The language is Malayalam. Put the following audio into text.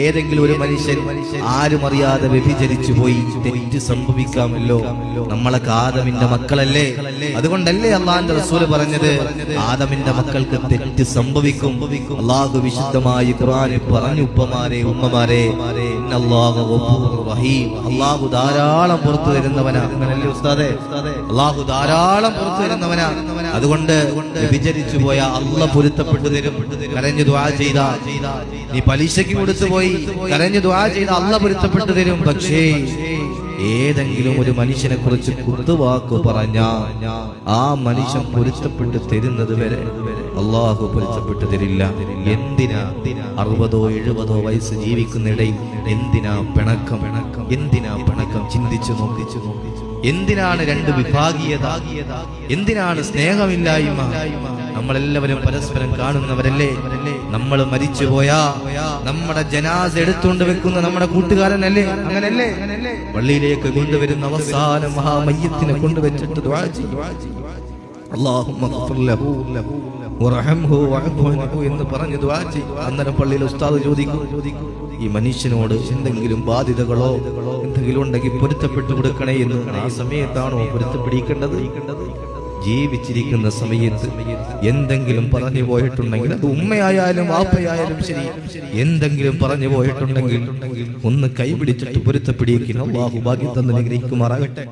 ഏതെങ്കിലും ഒരു മനുഷ്യൻ ആരും അറിയാതെ വ്യഭിചരിച്ചു പോയി, തെറ്റ് സംഭവിക്കാമല്ലോ. നമ്മളൊക്കെ ആദമിന്റെ മക്കളല്ലേ? അതുകൊണ്ടല്ലേ അള്ളാന്റെ റസൂല് പറഞ്ഞത് ആദമിന്റെ മക്കൾക്ക് തെറ്റ് സംഭവിക്കും. അള്ളാഹു വിശുദ്ധമായി ഖുർആനിൽ പറഞ്ഞു, ഉപ്പമാരെ ഉമ്മമാരെ, ഇന്നല്ലാഹു ഗഫൂറുർ റഹീം, അള്ളാഹു ധാരാളം പുറത്തു തരുന്നവനാ. അങ്ങനല്ലേ ഉസ്താദേ? അള്ളാഹു ധാരാളം പുറത്തു തരുന്നവനാ. അതുകൊണ്ട് വ്യഭിചരിച്ചു പോയ അള്ളാഹ് പൊരുത്തപ്പെട്ടു തരും. കരഞ്ഞു ദുആ ചെയ്താ, നീ പലിശയ്ക്ക് കൊടുത്തു പോയി കരഞ്ഞു ദുആ ചെയ്ത അള്ളാഹ് പൊരുത്തപ്പെട്ടു തരും. പക്ഷേ ഏതെങ്കിലും ഒരു മനുഷ്യനെ കുറിച്ച് കുത്തുവാക്ക് പറഞ്ഞ ആ മനുഷ്യൻ പൊരുത്തപ്പെട്ട് തരുന്നത് വരെ അള്ളാഹു പൊരുത്തപ്പെട്ട് തരില്ല. എന്തിനാ 60 70 വയസ്സ് ജീവിക്കുന്നിടയിൽ എന്തിനാ പിണക്കം? എന്തിനാ പിണക്കം? ചിന്തിച്ചു നോക്കിച്ചു. എന്തിനാണ് രണ്ട് വിഭാഗീയത? എന്തിനാണ് സ്നേഹമില്ലായ്മ? നമ്മളെല്ലാവരും പരസ്പരം കാണുന്നവരല്ലേ? നമ്മൾ മരിച്ചുപോയാ നമ്മുടെ ജനാസ എടുത്തുകൊണ്ട് വെക്കുന്ന നമ്മുടെ കൂട്ടുകാരനല്ലേ? അങ്ങനല്ലേ? പള്ളിയിലേക്ക് കൊണ്ടുവരുന്ന അവസാന മഹാമയ്യത്തിനെ കൊണ്ടുവച്ചിട്ട് ദുആ ചെയ്യും, അല്ലാഹുമ്മ ഗ്ഫിർ ലഹു വറഹംഹു വഅഫു അൻഹു എന്ന് പറഞ്ഞു ദുആ ചെയ്യും. അന്നേരം പള്ളിയിൽ ഉസ്താദ് ചോദിക്കും, ഈ മനുഷ്യനോട് എന്തെങ്കിലും ബാധ്യതകളോ എന്തെങ്കിലും ഉണ്ടെങ്കിൽ പൊരുത്തപ്പെട്ടു കൊടുക്കണേ എന്ന്. ആ സമയത്താണോ പൊരുത്തപ്പെടിക്കേണ്ടത്? ജീവിച്ചിരിക്കുന്ന സമയത്ത് എന്തെങ്കിലും പറഞ്ഞു പോയിട്ടുണ്ടെങ്കിൽ, അത് ഉമ്മയായാലും വാപ്പയായാലും ശരി, എന്തെങ്കിലും പറഞ്ഞു പോയിട്ടുണ്ടെങ്കിൽ ഒന്ന് കൈപിടിച്ചിട്ട് പൊരുത്തപ്പെടിയിരിക്കുന്നു. അല്ലാഹു ഭാഗ്യം തന്ന് അനുഗ്രഹിക്കുമാറാകട്ടെ.